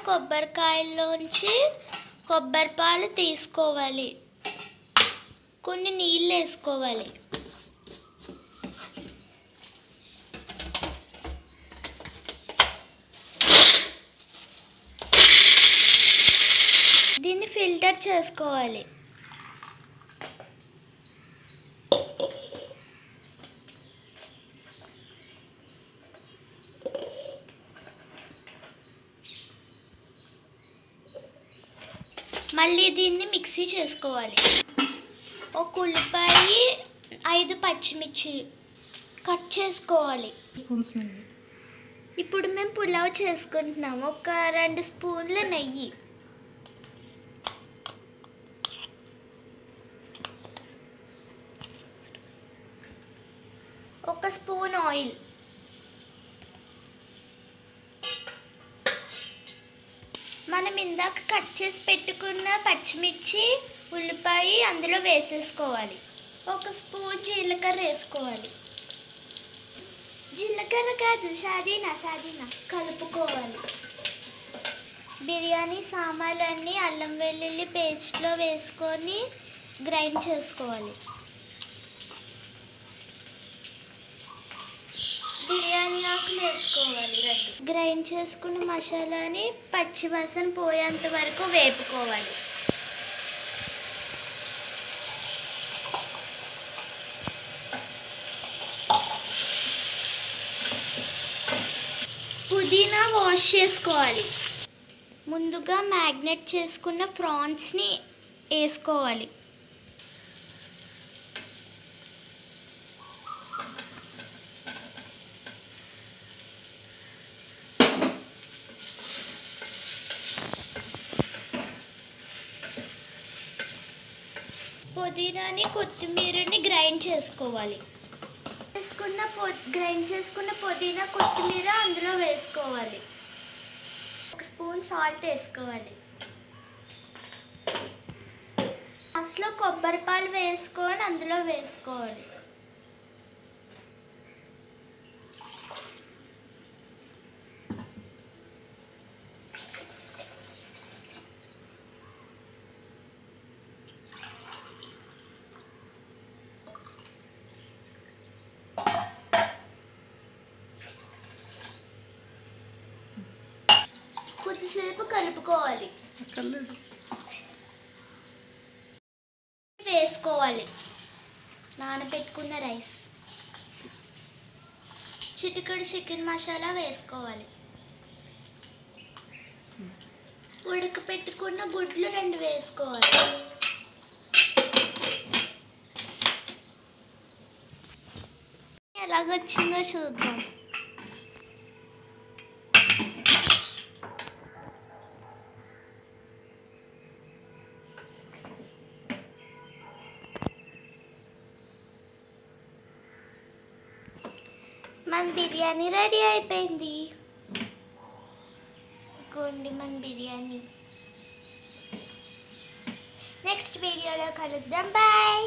కొబ్బరికాయల్లోంచి కొబ్బరి పాలు తీసుకోవాలి. కొన్ని నీళ్ళు వేసుకోవాలి. దీన్ని ఫిల్టర్ చేసుకోవాలి. మళ్ళీ దీన్ని మిక్సీ చేసుకోవాలి. ఒక ఉల్లిపాయ, 5 పచ్చిమిర్చి కట్ చేసుకోవాలి. ఇప్పుడు మేము పులావ్ చేసుకుంటున్నాము. ఒక 2 స్పూన్ల నెయ్యి, 1 స్పూన్ ఆయిల్, మనం ఇందాక కట్ చేసి పెట్టుకున్న పచ్చిమిర్చి, ఉల్లిపాయ అందులో వేసేసుకోవాలి. 1 స్పూన్ జీలకర్ర వేసుకోవాలి. జీలకర్ర కాదు, సాదీనా కలుపుకోవాలి. బిర్యానీ సామాన్లన్నీ అల్లం వెల్లుల్లి పేస్ట్లో వేసుకొని గ్రైండ్ చేసుకోవాలి. బిర్యానీ ఆకులు వేసుకోవాలి. గ్రైండ్ చేసుకున్న మసాలాని పచ్చివాసన పోయేంత వరకు వేపుకోవాలి. పుదీనా వాష్ చేసుకోవాలి. ముందుగా మ్యాగ్నెట్ చేసుకున్న ప్రాన్స్ని వేసుకోవాలి. పుదీనాని, కొత్తిమీరని గ్రైండ్ చేసుకోవాలి. గ్రైండ్ చేసుకున్న పుదీనా, కొత్తిమీర అందులో వేసుకోవాలి. 1 స్పూన్ సాల్ట్ వేసుకోవాలి. లాస్ట్లో కొబ్బరి పాలు వేసుకొని అందులో వేసుకోవాలి. కొద్దిసేపు కలుపుకోవాలి. వేసుకోవాలి నానబెట్టుకున్న రైస్, చిటికెడు చికెన్ మసాలా వేసుకోవాలి. ఉడకపెట్టుకున్న గుడ్లు 2 వేసుకోవాలి. ఎలాగొచ్చిందో చూద్దాం. మన బిర్యానీ రెడీ అయిపోయింది. ఇంకోండి మన బిర్యానీ. నెక్స్ట్ వీడియోలో కలుద్దాం. బాయ్.